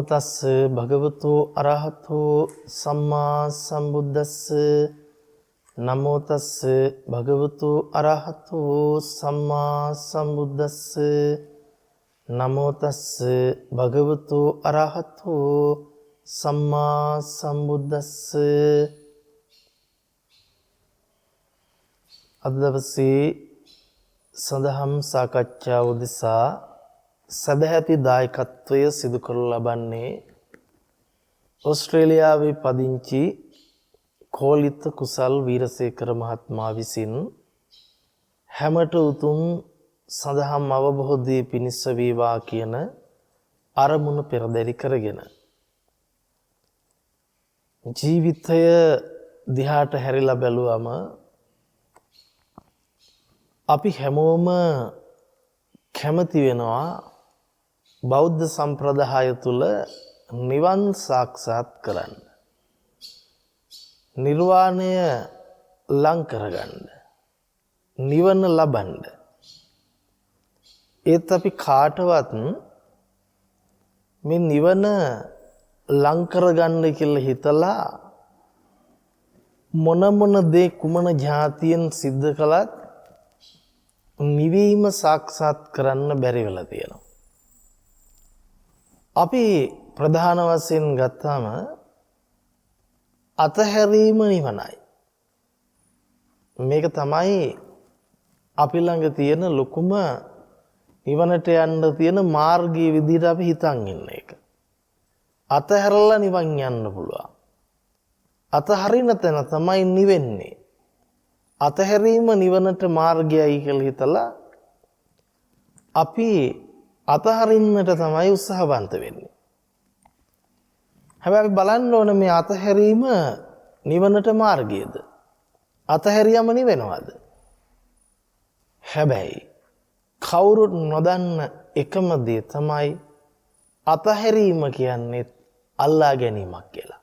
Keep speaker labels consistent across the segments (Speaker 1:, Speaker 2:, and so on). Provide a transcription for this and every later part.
Speaker 1: තස්ස භගවතු අරහතෝ සම්මා සම්බුද්දස්ස නමෝ තස්ස භගවතු අරහතෝ සම්මා සම්බුද්දස්ස නමෝ තස්ස භගවතු අරහතෝ සම්මා සම්බුද්දස්ස. අද දවසේ සදහම් සාකච්ඡාව උදෙසා සදැහැති දායකත්වය සිදු කරනු ලබන්නේ ඕස්ට්‍රේලියාවේ පදිංචි කෝලිත කුසල් වීරසේකර මහත්මයා විසින් හැමට උතුම් සදහම් අවබෝධයේ පිණිස වේවා කියන අරමුණ පෙරදරි කරගෙන ජීවිතය දිහාට හැරිලා බැලුවම අපි හැමෝම කැමති වෙනවා බෞද්ධ සම්ප්‍රදාය තුල නිවන් සාක්ෂාත් කරන්න, නිර්වාණය ලං කරගන්න, නිවන ලබන්න. ඒත් අපි කාටවත් මේ නිවන ලං කරගන්න කියලා හිතලා මොන දේ කුමන જાතියෙන් සිද්ධ කළත් නිවීම සාක්ෂාත් කරන්න බැරි වෙලා තියෙනවා. අපි ප්‍රධාන වශයෙන් ගත්තාම අතහැරීම නිවනයි. මේක තමයි අපි ළඟ තියෙන ලොකුම නිවනට යන්න තියෙන මාර්ගයේ විදිහට අපි හිතන් ඉන්න එක. අතහැරලා නිවන් යන්න පුළුවන්. අතහරින තැන තමයි නිවෙන්නේ. අතහැරීම නිවනට මාර්ගයයි කියලා හිතලා අපි අතහරින්නට තමයි උත්සාහවන්ත වෙන්නේ. හැබැයි අපි බලන්න ඕන මේ අතහැරීම නිවනට මාර්ගයද? අතහැරියම නිවෙනවද? හැබැයි කවුරුත් නොදන්න එකම දේ තමයි අතහැරීම කියන්නේ අල්ලා ගැනීමක් කියලා.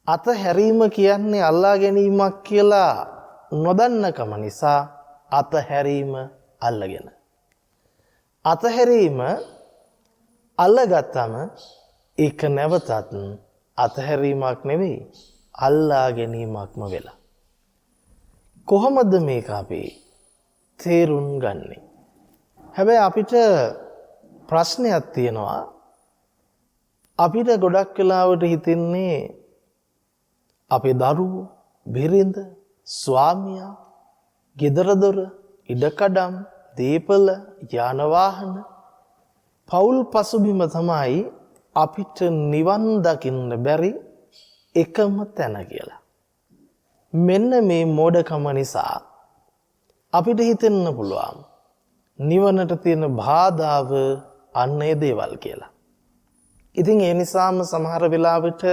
Speaker 1: අතහැරීම කියන්නේ අල්ලා ගැනීමක් කියලා නොදන්නකම නිසා අතහැරීම අල්ලගෙන. අතහැරීම අල්ලගත්තම ඒක නැවතත් අතහැරීමක් නෙවෙයි, අල්ලා ගැනීමක්ම වෙලා. කොහොමද මේක අපි තේරුම් ගන්නේ? හැබැයි අපිට ප්‍රශ්නයක් තියෙනවා. අපිට ගොඩක් වෙලාවට හිතෙන්නේ අපේ දරුවෝ, බිරිඳ, ස්වාමියා, ගෙදර දොර, ඉඩකඩම්, දීපල, යාන වාහන, පෞල් පසුබිම තමයි අපිට නිවන් දකින්න බැරි එකම තැන කියලා. මෙන්න මේ මෝඩකම නිසා අපිට හිතෙන්න පුළුවන් නිවනට තියෙන බාධාව අන්න ඒ දේවල් කියලා. ඉතින් ඒ නිසාම සමහර වෙලාවට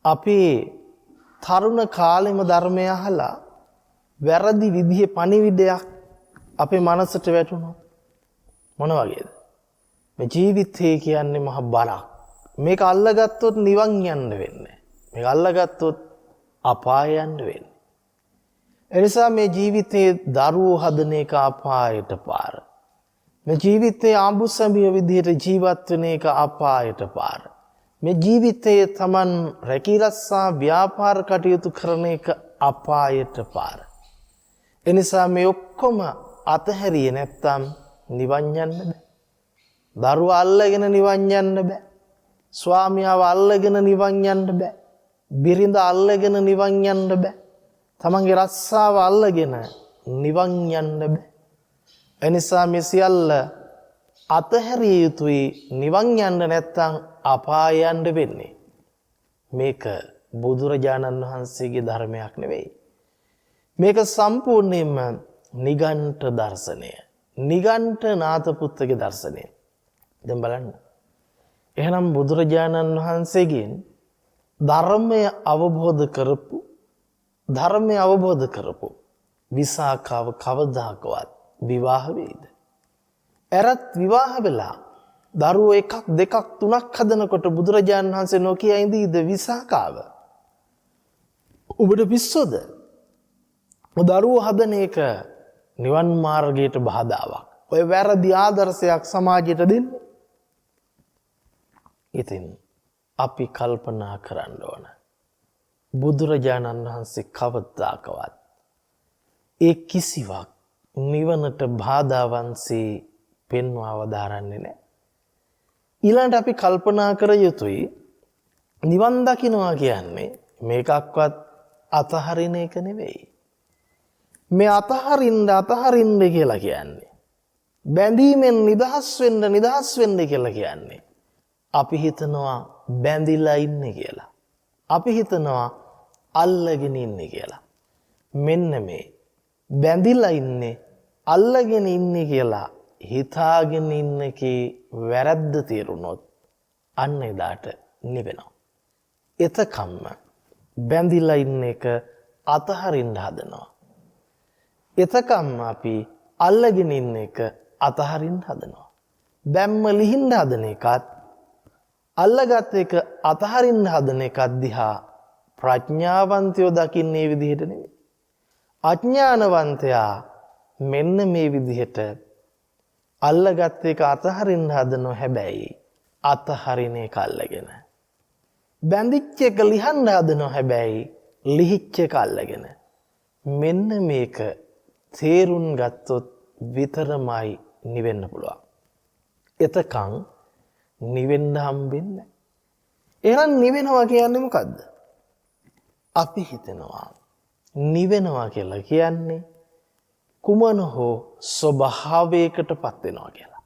Speaker 1: අපි තරුණ කාලෙම ධර්මය අහලා වැරදි විදිහේ පණිවිඩයක් අපේ මනසට වැටුණා. මොන වගේද? මේ ජීවිතය කියන්නේ මහ බරක්. මේක අල්ලගත්තොත් නිවන් යන්න වෙන්නේ. මේක අල්ලගත්තොත් අපාය යන්න වෙන්නේ. එනිසා මේ ජීවිතයේ දරුවෝ හදන එක අපායට පාර. මේ ජීවිතයේ ආඹුසමිය විදිහට ජීවත් වෙන එක අපායට පාර. මේ ජීවිතයේ Taman රැකීරස්සා ව්‍යාපාර කටයුතු කරන එක අපායට පාර. එනිසා මේ ඔක්කොම අතහැරියේ නැත්තම් නිවන් යන්න බෑ. දරුවා අල්ලගෙන නිවන් යන්න බෑ. ස්වාමියාව අල්ලගෙන නිවන් යන්න බෑ. බිරිඳ අල්ලගෙන නිවන් යන්න බෑ. තමන්ගේ රස්සාව අල්ලගෙන නිවන් යන්න බෑ. එනිසා මේ සියල්ල අතහැරිය යුතුයි. නිවන් යන්න නැත්තම් අපාය යන්න වෙන්නේ. මේක බුදුරජාණන් වහන්සේගේ ධර්මයක් නෙවෙයි. මේක සම්පූර්ණයෙන්ම නිගණ්ඨ දර්ශනය. නිගණ්ඨ නාථපුත්තගේ දර්ශනය. දැන් බලන්න. එහෙනම් බුදුරජාණන් වහන්සේගෙන් ධර්මය අවබෝධ කරපු විසාකාව කවදාකවත් විවාහ වෙයිද? එරත් විවාහ වෙලා දරුවෝ එකක් දෙකක් තුනක් හදනකොට බුදුරජාණන් වහන්සේ නොකිය ඉඳීද විසාකාව? ඔබට පිස්සොද? දරුවෝ හදන එක නිවන් මාර්ගයට බාධාවක්. ඔය වැරදි ආදර්ශයක් සමාජයට දෙන්නේ. ඉතින් අපි කල්පනා කරන්න ඕන බුදුරජාණන් වහන්සේ කවදාකවත් ඒ කිසිවක් නිවනට බාධාවන්සේ පෙන්වා වදාරන්නේ නැහැ. ඊළඟට අපි කල්පනා කර යුතුයි නිවන් දකින්නවා කියන්නේ මේකක්වත් අතහරින එක නෙවෙයි. මේ අතහරින්න කියලා කියන්නේ බැඳීමෙන් නිදහස් වෙන්න කියලා කියන්නේ අපි හිතනවා බැඳිලා ඉන්නේ කියලා. අපි හිතනවා අල්ලගෙන ඉන්නේ කියලා. මෙන්න මේ බැඳිලා ඉන්නේ අල්ලගෙන ඉන්නේ කියලා හිතාගෙන ඉන්නකේ වැරද්ද තේරුනොත් අන්න එදාට නිවෙනවා. එතකම්ම බැඳිලා ඉන්න එක අතහරින්න හදනවා. එතකම්ම අපි අල්ලගෙන ඉන්න එක අතහරින්න හදනවා. බැම්ම ලිහින්න හදන එකත් අල්ලගත් එක අතහරින්න හදන එකත් දිහා ප්‍රඥාවන්තයෝ දකින්නේ විදිහට නෙවෙයි. අඥානවන්තයා මෙන්න මේ විදිහට අල්ලගත් එක අතහරින්න හදනවා. හැබැයි අතහරින එක අල්ලගෙන. බැඳිච්ච එක ලිහන්න හදනවා. හැබැයි ලිහිච්ච එක අල්ලගෙන. මෙන්න මේක තේරුම් ගත්තොත් විතරමයි නිවෙන්න පුළුවන්. එතකන් නිවෙන්න හම්බෙන්නේ. එහෙනම් නිවෙනවා කියන්නේ මොකද්ද? අපි හිතනවා නිවෙනවා කියලා කියන්නේ කුමන හෝ ස්වභාවයකටපත් වෙනවා කියලා.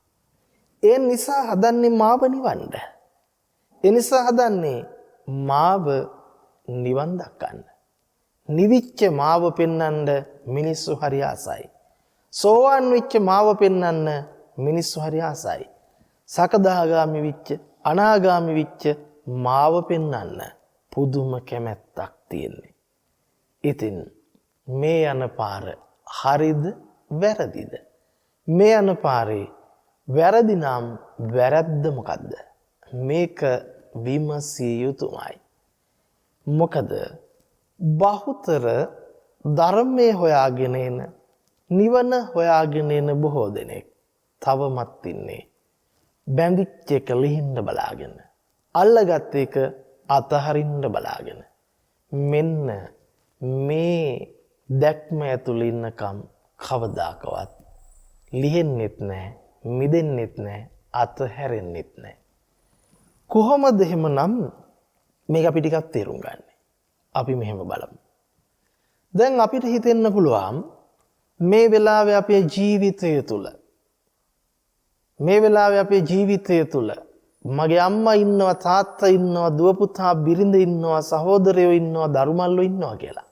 Speaker 1: ඒ නිසා හදන්නේ මාව නිවන්න. ඒ නිසා හදන්නේ මාව නිවන් දක්වන්න. නිවිච්ච මාව පෙන්වන්න මිනිස්සු හරි ආසයි. සෝවාන් වෙච්ච මාව පෙන්වන්න මිනිස්සු හරි ආසයි. සකදාගාමි වෙච්ච අනාගාමි වෙච්ච මාව පෙන්වන්න පුදුම කැමැත්තක් තියෙන්නේ. ඉතින් මේ යන පාර හරිද වැරදිද? මේ යන පාරේ වැරදි නම් වැරද්ද මොකද්ද? මේක විමසිය යුතුමයි. මොකද බහුතර ධර්මයේ හොයාගෙන එන නිවන හොයාගෙන එන බොහෝ දෙනෙක් තවමත් ඉන්නේ බැඳිච්ච එක ලිහින්න බලාගෙන, අල්ලගත් එක අතහරින්න බලාගෙන. මෙන්න මේ දැක්ම ඇතුළේ ඉන්නකම් කවදාකවත් ලිහෙන්නෙත් නැහැ, මිදෙන්නෙත් නැහැ, අතහැරෙන්නෙත් නැහැ. කොහොමද එහෙමනම් මේක අපි ටිකක් තේරුම් ගන්න? අපි මෙහෙම බලමු. දැන් අපිට හිතෙන්න පුළුවන් මේ වෙලාවේ අපේ ජීවිතය තුළ මගේ අම්මා ඉන්නවා, තාත්තා ඉන්නවා, දුව පුතා බිරිඳ ඉන්නවා, සහෝදරයෝ ඉන්නවා, දරුමල්ලෝ ඉන්නවා කියලා.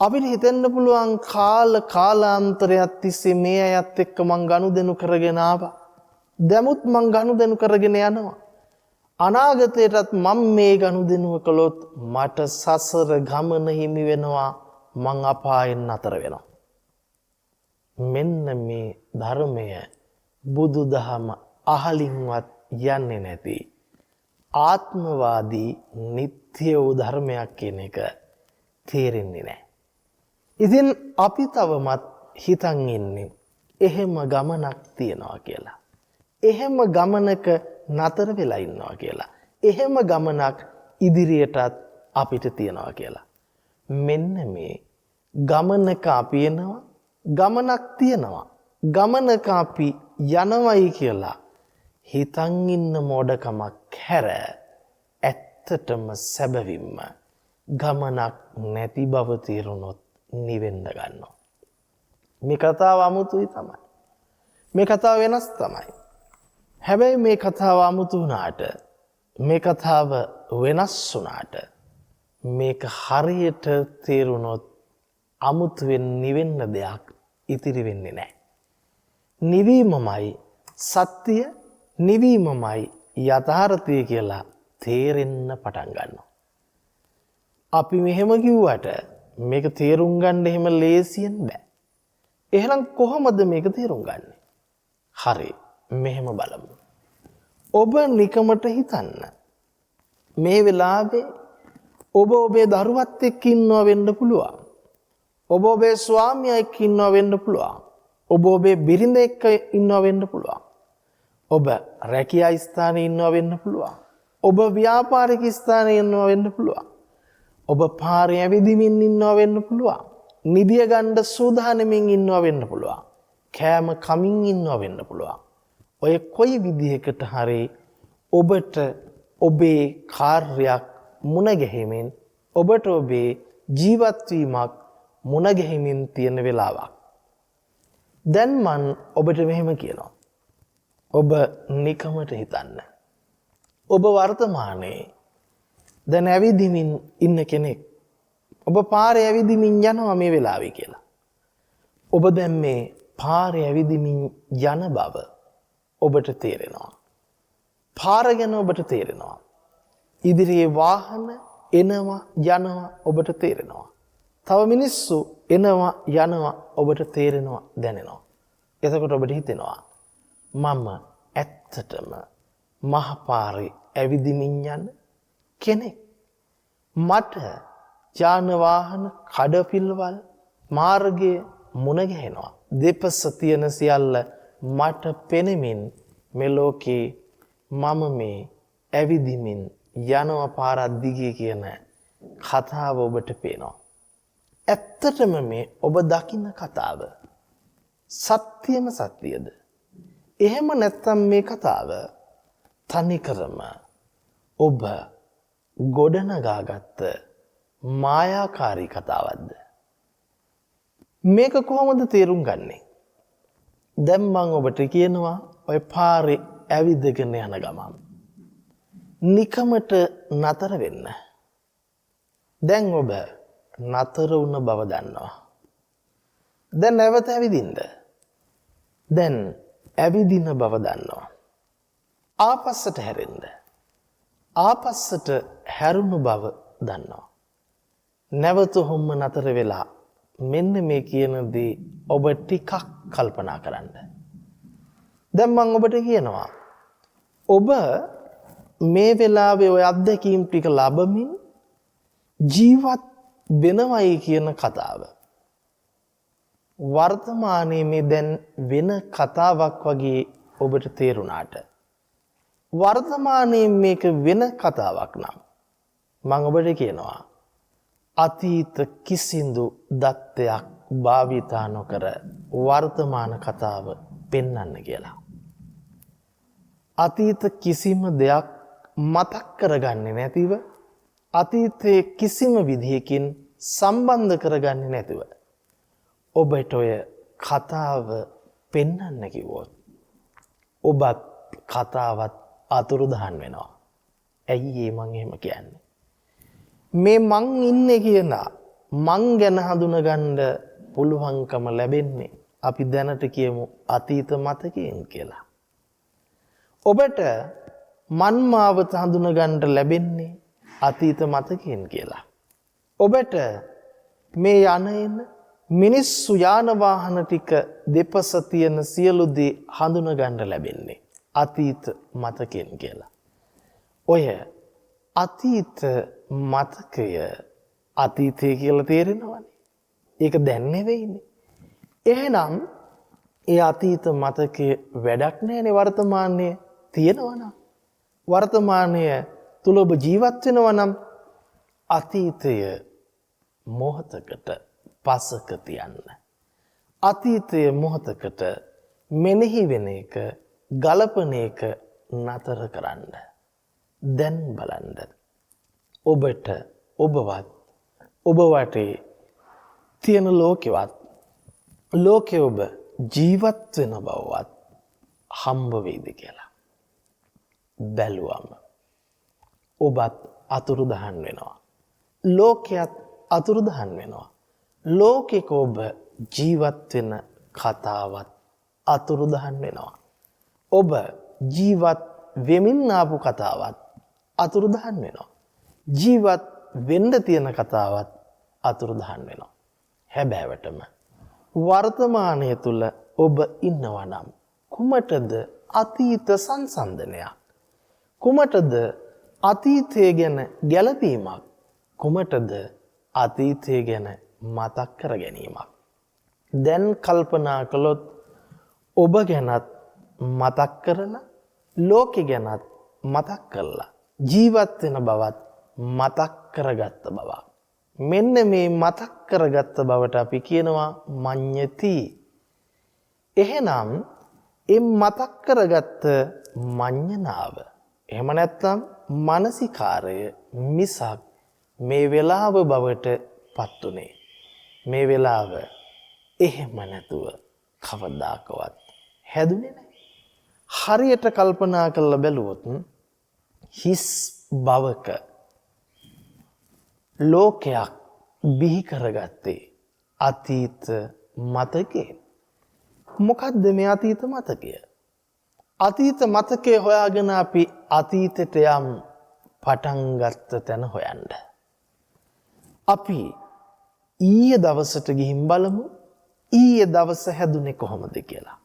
Speaker 1: අපිට හිතෙන්න පුළුවන් කාලාන්තරයක් තිස්සේ මේ අයත් එක්ක මං ගනුදෙනු කරගෙන ආවා. දැමුත් මං ගනුදෙනු කරගෙන යනවා. අනාගතයටත් මම මේ ගනුදෙනුව කළොත් මට සසර ගමන හිමි වෙනවා, මං අපායෙන් නතර වෙනවා. මෙන්න මේ ධර්මය බුදුදහම අහලින්වත් යන්නේ නැති ආත්මවාදී නිත්‍ය වූ ධර්මයක් කියන එක තේරෙන්නේ නැහැ. ඉතින් අපි තවමත් හිතන් ඉන්නේ එහෙම ගමනක් තියනවා කියලා. එහෙම ගමනක නතර වෙලා ඉන්නවා කියලා. එහෙම ගමනක් ඉදිරියටත් අපිට තියනවා කියලා. මෙන්න මේ ගමනක අපි එනවා, ගමනක් තියනවා, ගමනක අපි යනවයි කියලා හිතන් ඉන්න මෝඩකමක් හැර ඇත්තටම සැබවින්ම ගමනක් නැති බව තේරුනොත් නිවෙන්න ගන්නවා. මේ කතාව අමුතුයි තමයි. මේ කතාව වෙනස් තමයි. හැබැයි මේ කතාව අමුතු වුණාට, මේ කතාව වෙනස් වුණාට, මේක හරියට තේරුනොත් අමුතුවෙන් නිවෙන්න දෙයක් ඉතිරි වෙන්නේ නැහැ. නිවීමමයි සත්‍ය, නිවීමමයි යථාර්ථය කියලා තේරෙන්න පටන් ගන්නවා. අපි මෙහෙම කිව්වට මේක තේරුම් ගන්න එහෙම ලේසියෙන් බෑ. එහෙනම් කොහොමද මේක තේරුම් ගන්නේ? හරි, මෙහෙම බලමු. ඔබ නිකමට හිතන්න. මේ වෙලාවේ ඔබ ඔබේ දරුවත් එක්ක ඉන්නවා වෙන්න පුළුවන්. ඔබ ඔබේ ස්වාමියා එක්ක ඉන්නවා වෙන්න පුළුවන්. ඔබ ඔබේ බිරිඳ එක්ක ඉන්නවා වෙන්න පුළුවන්. ඔබ රැකියා ස්ථානයේ ඉන්නවා වෙන්න පුළුවන්. ඔබ ව්‍යාපාරික ස්ථානයේ ඉන්නවා වෙන්න පුළුවන්. ඔබ පාරේ ඇවිදිමින් ඉන්නවා වෙන්න පුළුවන්. නිදිය ගන්න සූදානමින් ඉන්නවා වෙන්න පුළුවන්. කෑම කමින් ඉන්නවා වෙන්න පුළුවන්. ඔය කොයි විදිහකට හරි ඔබට ඔබේ කාර්යයක් මුණ ගැහිමින් ඔබට ඔබේ ජීවත් වීමක් මුණ ගැහිමින් තියෙන වෙලාවක්. දැන් මන් ඔබට මෙහෙම කියනවා. ඔබ නිකමට හිතන්න. ඔබ වර්තමානයේ දැන් ඇවිදිමින් ඉන්න කෙනෙක්. ඔබ පාරේ ඇවිදිමින් යනවා මේ වෙලාවේ කියලා. ඔබ දැන් මේ පාරේ ඇවිදිමින් යන බව ඔබට තේරෙනවා. පාර ගැන ඔබට තේරෙනවා. ඉදිරියේ වාහන එනවා යනවා ඔබට තේරෙනවා. තව මිනිස්සු එනවා යනවා ඔබට තේරෙනවා දැනෙනවා. එතකොට ඔබට හිතෙනවා මම ඇත්තටම මහ පාරේ ඇවිදිමින් යන කෙනෙක්. මට යාන වාහන කඩපිල්වල් මාර්ගයේ මුණ ගැහෙනවා. දෙපස තියෙන සියල්ල මට පෙනෙමින් මේ ලෝකේ මම මේ ඇවිදිමින් යනවා පාරක් දිගේ කියන කතාව ඔබට පේනවා. ඇත්තටම මේ ඔබ දකින්න කතාව සත්‍යම සත්‍යද? එහෙම නැත්නම් මේ කතාව තනිකරම ඔබ ගොඩනගාගත්ත මායාකාරී කතාවක්ද? මේක කොහොමද තේරුම් ගන්නෙ? දැන් මම ඔබට කියනවා ඔය පාරේ ඇවිදගෙන යන ගමන් නිකමට නතර වෙන්න. දැන් ඔබ නතර වුණ බව දන්නවා. දැන් නැවත ඇවිදින්න. දැන් ඇවිදින බව දන්නවා. ආපස්සට හැරෙන්න. ආපස්සට හැරුණු බව දන්නවා. නැවත හොම්ම නතර වෙලා මෙන්න මේ කියන දේ ඔබ ටිකක් කල්පනා කරන්න. දැන් මම ඔබට කියනවා ඔබ මේ වෙලාවේ ඔය අත්දැකීම් ටික ලබමින් ජීවත් වෙනවයි කියන කතාව වර්තමානයේ මේ දැන් වෙන කතාවක් වගේ ඔබට තේරුණාට වර්තමානයේ මේක වෙන කතාවක් නම් මම ඔබට කියනවා අතීත කිසිදු දත්තයක් භාවිතා නොකර වර්තමාන කතාව පෙන්වන්න කියලා. අතීත කිසිම දෙයක් මතක් කරගන්නේ නැතිව අතීතයේ කිසිම විදිහකින් සම්බන්ධ කරගන්නේ නැතිව ඔබට ඔය කතාව පෙන්වන්න කිව්වොත් ඔබත් කතාවත් අතුරුදහන් වෙනවා. ඇයි මං එහෙම කියන්නේ? මේ මං ඉන්නේ කියන මං ගැන හඳුනගන්න පුළුවන්කම ලැබෙන්නේ අපි දැනට කියමු අතීත මතකයෙන් කියලා. ඔබට මන් මාවත හඳුනගන්න ලැබෙන්නේ අතීත මතකයෙන් කියලා. ඔබට මේ යන මිනිස්සු යාන වාහන ටික දෙපස තියෙන සියලු දේ හඳුනගන්න ලැබෙන්නේ අතීත මතකයෙන් කියලා. ඔය අතීත මතකය අතීතය කියලා තේරෙනවනේ. ඒක දැන් නෙවෙයිනේ. එහෙනම් ඒ අතීත මතකයේ වැඩක් නැහැනේ වර්තමානයේ තියෙනවනම්. වර්තමානයේ තුල ඔබ ජීවත් වෙනවනම් අතීතය මොහතකට පසක තියන්න. අතීතය මොහතකට මෙනෙහි වෙන එක ගලපන එක නතර කරන්න. දැන් බලන්න. ඔබට ඔබවත් ඔබ වටේ තියෙන ලෝකෙවත් ලෝකෙ ඔබ ජීවත් වෙන බවවත් හම්බ වෙයිද කියලා. බැලුවම ඔබත් අතුරුදහන් වෙනවා. ලෝකයක් අතුරුදහන් වෙනවා. ලෝකෙක ඔබ ජීවත් වෙන කතාවත් අතුරුදහන් වෙනවා. ඔබ ජීවත් වෙමින් ආපු කතාවත් අතුරුදහන් වෙනවා. ජීවත් වෙන්න තියෙන කතාවත් අතුරුදහන් වෙනවා. හැබෑවටම වර්තමානය තුල ඔබ ඉන්නවා නම් කුමටද අතීත සංසන්දනයක්? කුමටද අතීතය ගැන ගැළපීමක්? කුමටද අතීතය ගැන මතක් කර ගැනීමක්? දැන් කල්පනා කළොත් ඔබ ගැනත් මතක් කරලා ලෝකෙ ගැනත් මතක් කරලා ජීවත් වෙන බවත් මතක් කරගත්ත බවක්. මෙන්න මේ මතක් කරගත්ත බවට අපි කියනවා මඤ්ඤති. එහෙනම් ඒ මතක් කරගත්ත මඤ්ඤණාව එහෙම නැත්නම් මානසිකාරය මිසක් මේ වෙලාව බවට පත්ුනේ. මේ වෙලාව එහෙම නැතුව කවදාකවත් හැදුනේ නැහැ. හරියට කල්පනා කරලා බැලුවොත් හිස් බවක ලෝකයක් බිහි කරගත්තේ අතීත මතකේ. මොකද්ද මේ අතීත මතකය? අතීත මතකය හොයාගෙන අපි අතීතයට යම් පටන් ගත්ත තැන හොයන්න. අපි ඊයේ දවසට ගිහින් බලමු ඊයේ දවස හැදුනේ කොහොමද කියලා.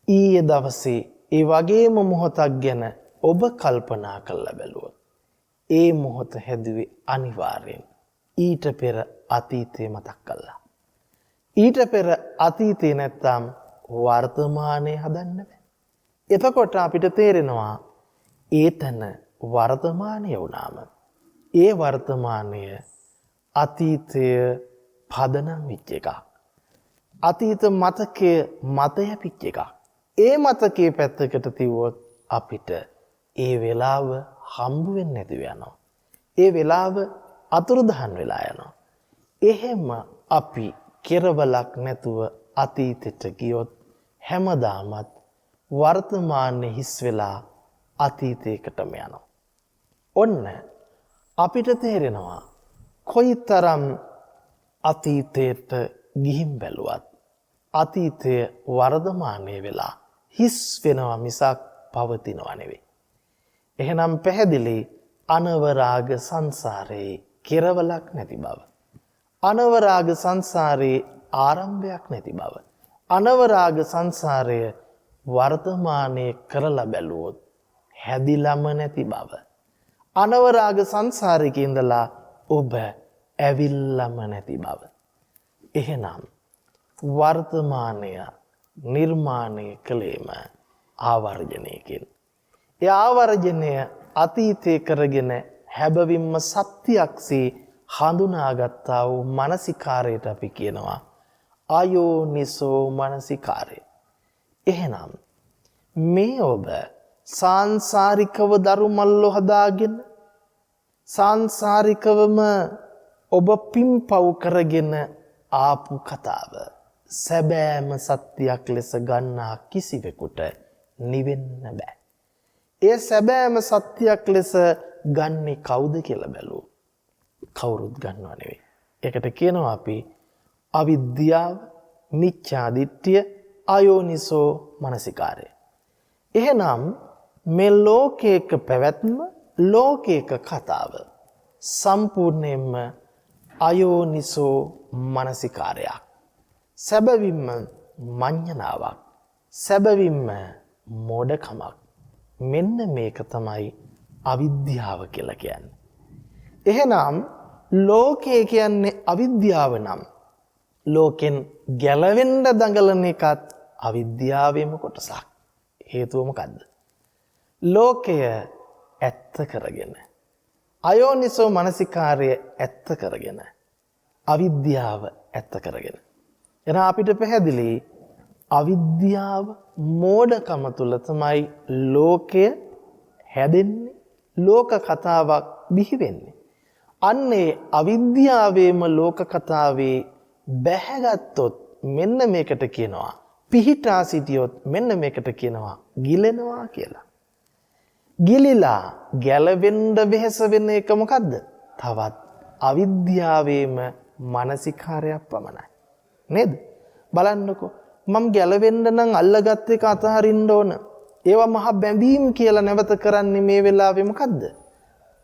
Speaker 1: ඊයේ දවසේ ඒ වගේම මොහොතක් ගැන ඔබ කල්පනා කරලා බැලුවොත් ඒ මොහොත හැදුවේ අනිවාර්යෙන් ඊට පෙර අතීතේ මතක් කළා. ඊට පෙර අතීතේ නැත්තම් වර්තමානයේ හදන්න බෑ. එතකොට අපිට තේරෙනවා ඒතන වර්තමානය වුණාම ඒ වර්තමානය අතීතය පදනම් වෙච්ච එකක්. අතීත මතකය මතය පිච්ච එකක්. ඒ මතකයේ පැත්තකට තියුවොත් අපිට ඒ වෙලාව හම්බ වෙන්නේ නැතිව යනවා. ඒ වෙලාව අතුරුදහන් වෙලා යනවා. එහෙම අපි කෙරවලක් නැතුව අතීතෙට ගියොත් හැමදාමත් වර්තමානයේ හිස් වෙලා අතීතයකටම යනවා. ඔන්න අපිට තේරෙනවා කොයිතරම් අතීතයට ගිහින් බැලුවත් අතීතය වර්තමානයේ වෙලා හිස් වෙනවා මිසක් පවතිනවා නෙවෙයි. එහෙනම් පැහැදිලි අනවරාග සංසාරේ කෙරවලක් නැති බව. අනවරාග සංසාරේ ආරම්භයක් නැති බව. අනවරාග සංසාරය වර්තමානයේ කරලා බැලුවොත් හැදිලම නැති බව. අනවරාග සංසාරිකේ ඉඳලා ඔබ ඇවිල්ලම නැති බව. එහෙනම් වර්තමානය නිර්මාණය කළේම ආවර්ජනයකින්. ඒ ආවර්ජනය අතීතයේ කරගෙන හැබවින්ම සත්‍යයක්සේ හඳුනාගත්තා වූ මානසිකාරයට අපි කියනවා අයෝනිසෝ මානසිකාරය. එහෙනම් මේ ඔබ සාංශාරිකව දරු මල්ලෝ හදාගෙන සාංශාරිකවම ඔබ පිම්පව් කරගෙන ආපු කතාව සැබෑම සත්‍යයක් ලෙස ගන්නා කිසිවෙකුට නිවෙන්න බෑ. ඒ සැබෑම සත්‍යයක් ලෙස ගන්නේ කවුද කියලා බැලුවොත් කවුරුත් ගන්නව නෙවෙයි. ඒකට කියනවා අපි අවිද්‍යාව, මිච්ඡා දිට්ඨිය, අයෝනිසෝ මනසිකාරය. එහෙනම් මේ ලෝකයක පැවැත්ම, ලෝකයක කතාව සම්පූර්ණයෙන්ම අයෝනිසෝ මනසිකාරයක්. සැබවින්ම මඤ්ඤණාවක්. සැබවින්ම මෝඩකමක්. මෙන්න මේක තමයි අවිද්‍යාව කියලා කියන්නේ. එහෙනම් ලෝකය කියන්නේ අවිද්‍යාව නම් ලෝකෙන් ගැලවෙන්න දඟලන එකත් අවිද්‍යාවේම කොටසක්. හේතුව මොකද්ද? ලෝකය ඇත්ත කරගෙන අයෝනිසෝ මනසිකාරය ඇත්ත කරගෙන අවිද්‍යාව ඇත්ත කරගෙන. එහෙනම් අපිට පැහැදිලි අවිද්‍යාව මෝඩකම තුල තමයි ලෝකය හැදෙන්නේ, ලෝක කතාවක් බිහි වෙන්නේ. අන්නේ අවිද්‍යාවේම ලෝක කතාවේ බැහැගත්තොත් මෙන්න මේකට කියනවා පිහිටා සිටියොත් මෙන්න මේකට කියනවා ගිලෙනවා කියලා. ගිලිලා ගැලවෙන්න වෙහස වෙන එක මොකද්ද? තවත් අවිද්‍යාවේම මානසිකාරයක් පමණයි. නේද? බලන්නකෝ මම ගැලවෙන්න නම් අල්ලගත්ත එක අතහරින්න ඕන. ඒවා මහ බැඳීම් කියලා නැවත කරන්නේ මේ වෙලාවේ මොකද්ද?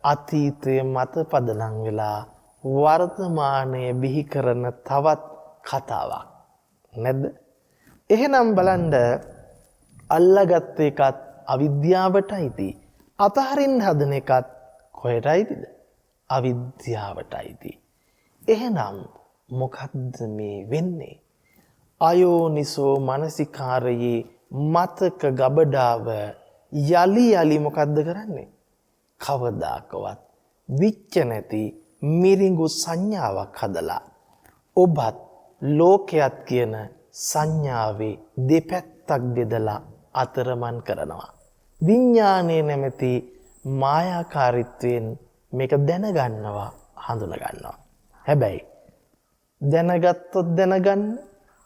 Speaker 1: අතීතයේ මත පදනම් වෙලා වර්තමානයේ බිහි කරන තවත් කතාවක්. නැද්ද? එහෙනම් බලන්න අල්ලගත්ත එකත් අවිද්‍යාවටයිති. අතහරින්න හදන එකත් කොහෙටයිද? අවිද්‍යාවටයිති. එහෙනම් මොකද්ද මේ වෙන්නේ? අයෝනිසෝ මනසිකාරයේ මතක ගබඩාව යලි යලි මොකද්ද කරන්නේ? කවදාකවත් විච්ච නැති මිරිඟු සංඥාවක් හදලා ඔබත් ලෝකයක් කියන සංඥාවේ දෙපැත්තක් බෙදලා අතරමන් කරනවා. විඥානයේ නැමැති මායාකාරීත්වයෙන් මේක දැනගන්නවා, හඳුනගන්නවා. හැබැයි දැනගත්තොත් දැනගන්න,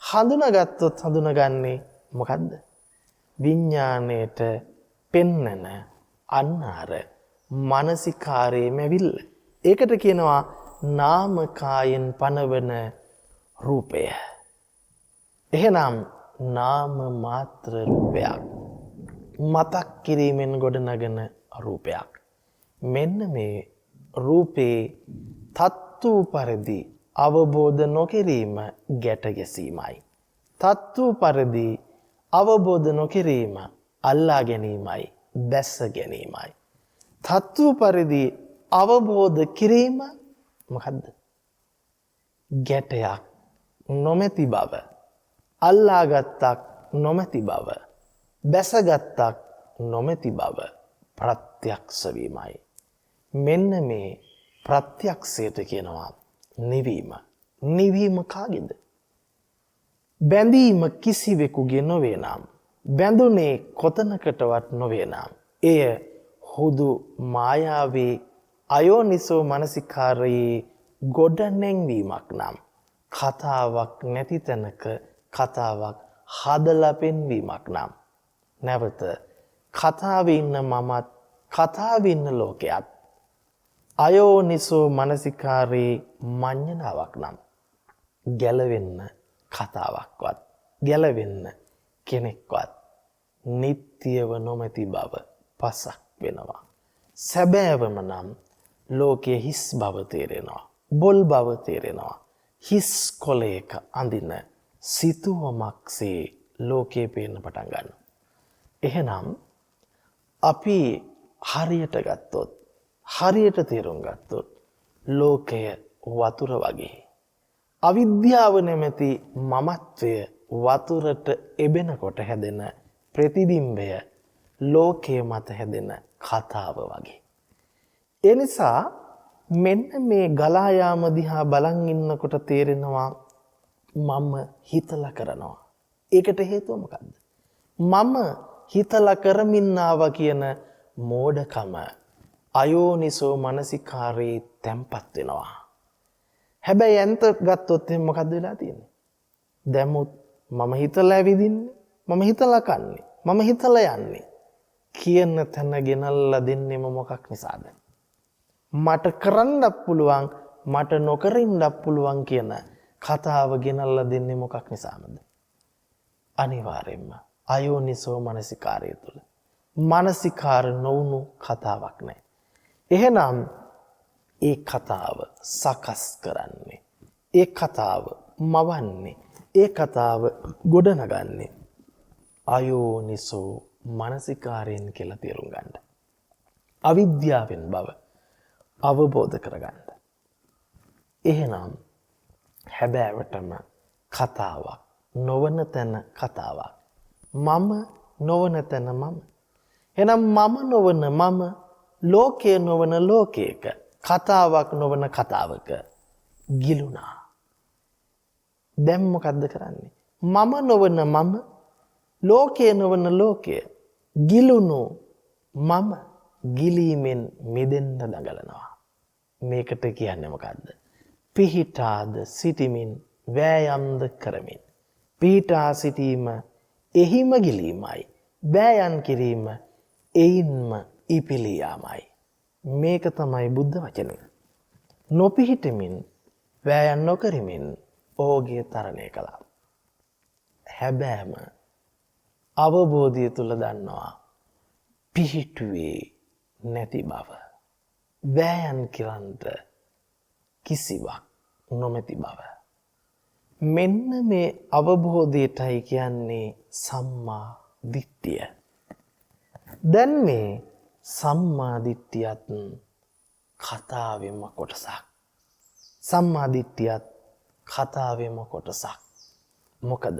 Speaker 1: හඳුනාගත්තොත් හඳුනගන්නේ මොකද්ද? විඥාණයට පෙන්නන අන්න අර මානසිකාරයේම ඇවිල්ල. ඒකට කියනවා නාමකායෙන් පනවන රූපය. එහෙනම් නාම මාත්‍ර රූපයක්, මතක් කිරීමෙන් ගොඩනගන රූපයක්. මෙන්න මේ රූපේ තත්තු පරිදි අවබෝධ නොකිරීම ගැට ගැසීමයි. තත්තු පරිදි අවබෝධ නොකිරීම අල්ලා ගැනීමයි, දැස ගැනීමයි. තත්තු පරිදි අවබෝධ කිරීම මොකද්ද? ගැටයක් නොමැති බව, අල්ලාගත්තක් නොමැති බව, බැසගත්තක් නොමැති බව ප්‍රත්‍යක්ෂ වීමයි. මෙන්න මේ ප්‍රත්‍යක්ෂයට කියනවා නිවීම. නිවීම කාගේද? බැඳීම කිසිවෙකුගේ නොවේ නම්, බැඳුනේ කොතනකටවත් නොවේ නම්, එය හුදු මායාවේ අයෝනිසෝ මනසිකාරයේ ගොඩ නැංවීමක් නම්, කතාවක් නැති තැනක කතාවක් හදලා පෙන්වීමක් නම්, නැවත කතාවේ ඉන්න මමත් කතාවේ ඉන්න ලෝකයක් අයෝනිසෝ මනසිකාරයේ මඤ්ඤණාවක් නම්, ගැලවෙන්න කතාවක්වත්, ගැලවෙන්න කෙනෙක්වත් නිට්ටියව නොමැති බව පසක් වෙනවා. සැබෑවම නම් ලෝකයේ හිස් බව තේරෙනවා, බොල් බව තේරෙනවා. හිස් කොලයක අඳින සිතුවමක්සේ ලෝකේ පේන්න පටන් ගන්නවා. එහෙනම් අපි හරියට ගත්තොත්, හරියට තේරුම් ගත්තොත් ලෝකය වතුර වගේ. අවිද්‍යාව නැමැති මමත්වය වතුරට එබෙනකොට හැදෙන ප්‍රතිබිම්බය ලෝකයේ මත හැදෙන කතාව වගේ. ඒ නිසා මෙන්න මේ ගලා යාම දිහා බලන් ඉන්නකොට තේරෙනවා මම හිතලා කරනවා. ඒකට හේතුව මොකද්ද? මම හිතලා කරමින් ආවා කියන මෝඩකම අයෝනිසෝ මනසිකාරේ තැම්පත් වෙනවා. හැබැයි අන්ත ගත්තොත් එහෙනම් මොකද්ද වෙලා තියෙන්නේ? දැමුත් මම හිතලා ඇවිදින්නේ, මම හිතලා කන්නේ, මම හිතලා යන්නේ කියන තැන ගෙනල්ලා දෙන්නෙම මොකක් නිසාද? මට කරන්නත් පුළුවන්, මට නොකරින්නත් පුළුවන් කියන කතාව ගෙනල්ලා දෙන්නේ මොකක් නිසාමද? අනිවාර්යෙන්ම අයෝනිසෝ මනසිකාරය තුල මානසිකාර නොවුණු කතාවක් නැහැ. එහෙනම් ඒ කතාව සකස් කරන්නේ, ඒ කතාව මවන්නේ, ඒ කතාව ගොඩනගන්නේ අයෝනිසෝ මනසිකාරයෙන් කියලා තේරුම් ගන්න. අවිද්‍යාවෙන් බව අවබෝධ කරගන්න. එහෙනම් හැබෑවටම කතාවක් නොවන තැන කතාවක්, මම නොවන තැන මම. එහෙනම් මම නොවන මම, ලෝකය නොවන ලෝකයක, කතාවක් නොවන කතාවක ගිලුණා. දැන් මොකද්ද කරන්නේ? මම නොවන මම, ලෝකය නොවන ලෝකය, ගිලුණු මම ගිලීමෙන් මිදෙන්න දඟලනවා. මේකට කියන්නේ මොකද්ද? පිහිටාද සිටිමින් වෑයම්ද කරමින්. පිහිටා සිටීම එහිම ගිලීමයි, වෑයම් කිරීම එයින්ම ඉපිලී යාමයි. මේක තමයි බුද්ධ වචනය. නොපිහිටමින් වෑයම් නොකරමින් ඕගේ තරණය කළා. හැබෑම අවබෝධය තුල දන්නවා පිහිටුවේ නැති බව, වෑයම් කරන්ට කිසිවක් නොමැති බව. මෙන්න මේ අවබෝධයටයි කියන්නේ සම්මා දිට්ඨිය. දැන් මේ සම්මා දිට්ඨියත් කතාවෙම කොටසක්. සම්මා දිට්ඨියත් කතාවෙම කොටසක්. මොකද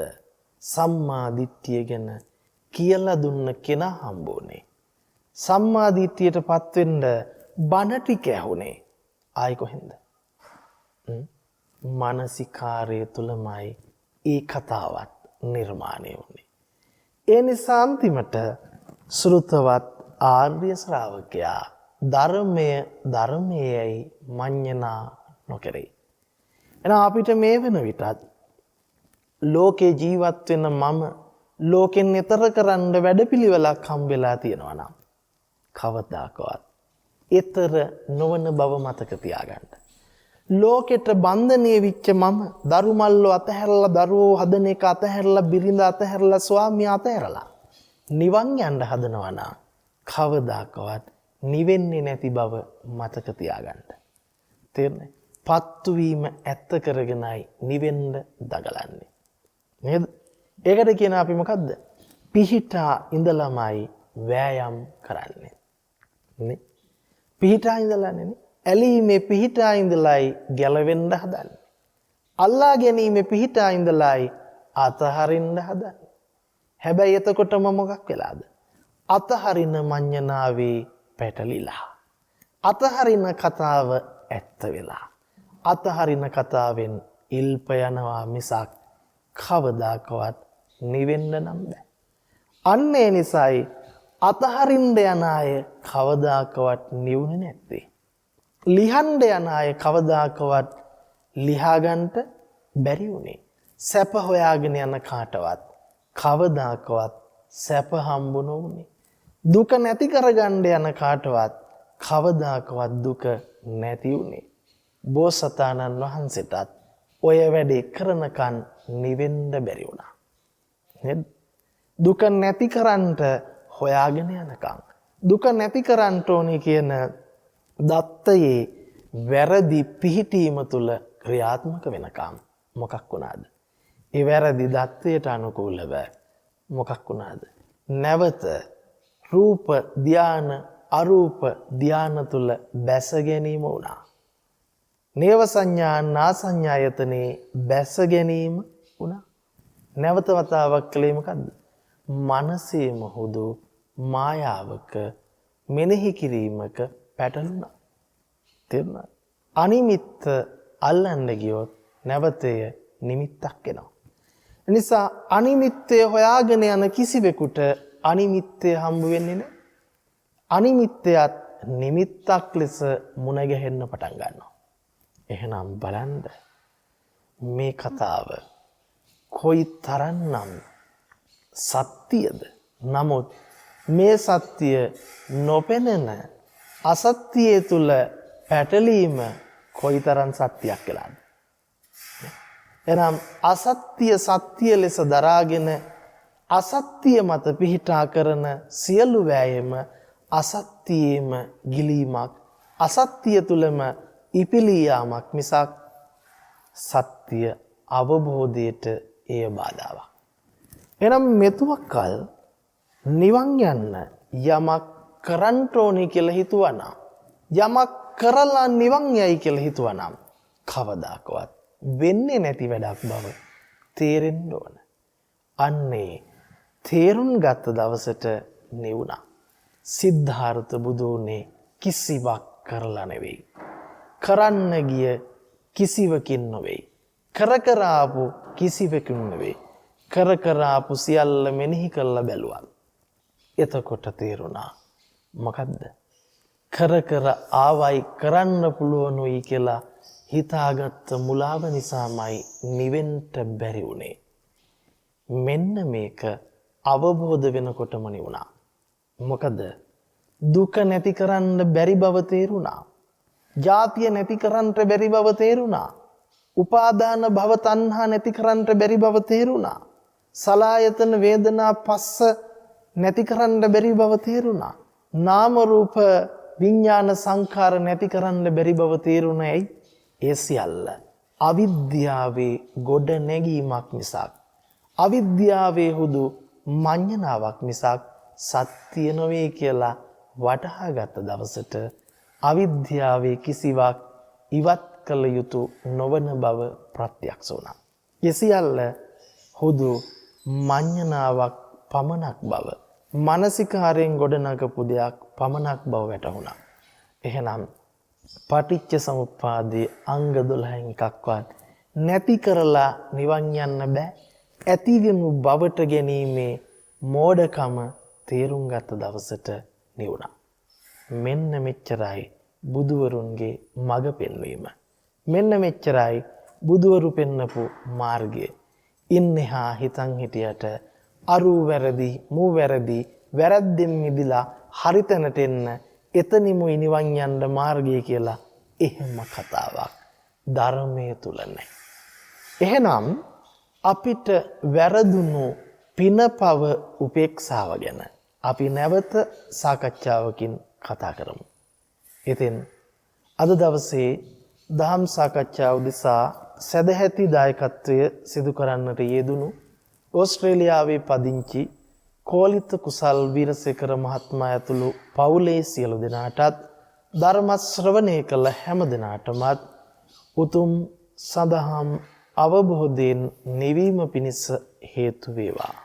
Speaker 1: සම්මා දිට්ඨිය ගැන කියලා දුන්න කෙනා හම්බුනේ සම්මා දිට්ඨියට පත් වෙන්න බණ ටික ඇහුනේ ආයි කොහෙන්ද? මානසිකාරය තුලමයි ඒ කතාවත් නිර්මාණය වුනේ. ඒ නිසා අන්තිමට ශ්‍රුතවත් ආර්ය ශ්‍රාවකයා ධර්මයේයි මඤ්ඤණා නොකරේ. එහෙනම් අපිට මේ වෙන විටත් ලෝකේ ජීවත් වෙන මම ලෝකෙන් ඈතර කරන්න වැඩපිළිවෙලක් හම්බෙලා තියෙනවා නම් කවදාකවත් ඈතර නොවන බව මතක තියාගන්න. ලෝකෙට බන්ධනීය විච්ච මම දරුමල්ලෝ අතහැරලා දරුවෝ හදන එක අතහැරලා බිරිඳ අතහැරලා ස්වාමියා අතහැරලා නිවන් යන්න හදනවා නම් කවදාකවත් නිවෙන්නේ නැති බව මතක තියාගන්න. තේරෙන්නේ? පත්තු වීම ඇත්ත කරගෙනයි නිවෙන්න දඟලන්නේ. නේද? ඒකට කියන අපි මොකද්ද? පිහිටා ඉඳලාමයි වෑයම් කරන්නේ. නේ? පිහිටා ඉඳලානේ. ඇලීමේ පිහිටා ඉඳලයි ගැලවෙන්න හදන්නේ. අල්ලා ගැනීමේ පිහිටා ඉඳලයි අතහරින්න හදන්නේ. හැබැයි එතකොටම මොකක් වෙලාද? අතහරින මඤ්ඤණාවේ පැටලිලා. අතහරින කතාව ඇත්ත වෙලා. අතහරින කතාවෙන් ඉල්ප යනවා මිසක් කවදාකවත් නිවෙන්න නම් බෑ. අන්න ඒ නිසායි අතහරින්න යන අය කවදාකවත් නිවුනේ නැත්තේ. ලිහන්න යන අය කවදාකවත් ලිහා ගන්නට බැරි වුණේ. සැප හොයාගෙන යන කාටවත් කවදාකවත් සැප හම්බ නොවුනේ. දුක නැති කරගන්න යන කාටවත් කවදාකවත් දුක නැති වුණේ. බෝසතාණන් වහන්සේටත් ඔය වැඩේ කරනකන් නිවෙන්න බැරි වුණා. නේද? දුක නැති කරන්නට හොයාගෙන යනකම් දුක නැති කරන්න ඕනේ කියන දත්තයේ වැරදි පිහිටීම තුල ක්‍රියාත්මක වෙනකම් මොකක් වුණාද? ඒ වැරදි දත්තයට අනුකූලව මොකක් වුණාද? නැවත රූප ධාන අරූප ධාන තුල බැස ගැනීම වුණා. නේව සංඥා නාසඤ්ඤායතනේ බැස ගැනීම වුණා. නැවත වතාවක් කලේ මොකද්ද? මනසේම හුදු මායාවක මෙනෙහි කිරීමක පැටලුණා. තේරුණා? අනිමිත්ත අල්ලන්න ගියොත් නැවතය නිමිත්තක් එනවා. නිසා අනිමිත්තය හොයාගෙන යන කිසිවෙකුට අනිමිත්තය හම්බ වෙන්නේ නැහැ. අනිමිත්තයත් නිමිත්තක් ලෙස මුණ ගැහෙන්න පටන් ගන්නවා. එහෙනම් බලන්න මේ කතාව කොයි තරම්නම් සත්‍යද? නමුත් මේ සත්‍ය නොපෙනෙන අසත්‍යයේ තුල පැටලීම කොයිතරම් සත්‍යයක් කියලාද? එනම් අසත්‍ය සත්‍ය ලෙස දරාගෙන අසත්‍ය මත පිහිටා කරන සියලු වෑයම අසත්‍යයේම ගිලීමක්, අසත්‍ය තුලම ඉපිලී යාමක් මිසක් සත්‍ය අවබෝධයට එය බාධාවක්. එනම් මෙතුවක්කල් නිවන් යන්න යමක් කරන්න ඕනේ කියලා හිතුවනම්, යමක් කරලා නිවන් යයි කියලා හිතුවනම් කවදාකවත් වෙන්නේ නැති වැඩක් බව තේරෙන්න ඕන. අන්නේ තේරුම් ගත්ත දවසට නිවුණා. සිද්ධාර්ථ බුදුනේ කිසිවක් කරලා නෙවෙයි. කරන්න ගිය කිසිවකින් නෙවෙයි. කර කර ආපු කිසිවකින් නෙවෙයි. කර කර ආපු සියල්ල මෙනෙහි කරලා බැලුවා. එතකොට තේරුණා මොකද්ද? කර කර ආවයි කරන්න පුළුවනුයි කියලා හිතාගත්ත මුලාව නිසාමයි නිවෙන්න බැරි වුනේ. මෙන්න මේක අවබෝධ වෙනකොටම නිවුණා. මොකද දුක නැති කරන්න බැරි බව තේරුණා. ජාතිය නැති කරන්න බැරි බව තේරුණා. උපාදාන භව තණ්හා නැති කරන්න බැරි බව තේරුණා. සලායතන වේදනා පස්ස නැති කරන්න බැරි බව තේරුණා. නාම රූප විඥාන සංඛාර නැති කරන්න බැරි බව තේරුණා. ඇයි? ඒ සියල්ල අවිද්‍යාවේ ගොඩ නැගීමක් මිසක්, අවිද්‍යාවේ හුදු මඤ්ඤණාවක් මිසක් සත්‍ය නොවේ කියලා වටහා ගත්ත දවසට අවිද්‍යාවේ කිසිවක් ඉවත් කළ යුතු නොවන බව ප්‍රත්‍යක්ෂ වුණා. ඒ සියල්ල හුදු මඤ්ඤණාවක් පමණක් බව මානසිකාරයෙන් ගොඩනගපු දෙයක් පමණක් බව වැටහුණා. එහෙනම් පටිච්ච සමුප්පාදයේ අංග 12න් එකක්වත් නැති කරලා නිවන් යන්න බෑ. ඇතිවෙමු බවට ගැනීමේ මෝඩකම තේරුම් ගත්ත දවසට නිවුණා. මෙන්න මෙච්චරයි බුදුවරුන්ගේ මඟ පෙන්වීම. මෙන්න මෙච්චරයි බුදුවරු පෙන්නපු මාර්ගය. ඉන්නහා හිතන් හිටියට අරු වැරදි මූ වැරදි වැරද්දෙන් මිදලා හරි තැනට එන්න එතනිමුයි නිවන් යන්න මාර්ගය කියලා එහෙම කතාවක් ධර්මයේ තුල නැහැ. එහෙනම් අපිට වැරදුණු පිනපව උපේක්ෂාව ගැන අපි නැවත සාකච්ඡාවකින් කතා කරමු. ඉතින් අද දවසේ දහම් සාකච්ඡාව උදෙසා සදැහැති දායකත්වය සිදු කරන්නට යෙදුණු ඕස්ට්‍රේලියාවේ පදිංචි කෝලිත කුසල් වීරසේකර මහත්මයා ඇතුළු පවුලේ සියලු දෙනාටත් ධර්ම ශ්‍රවණය කළ හැම දෙනාටමත් උතුම් සදහම් අවබෝධයෙන් නිවීම පිණිස හේතු වේවා.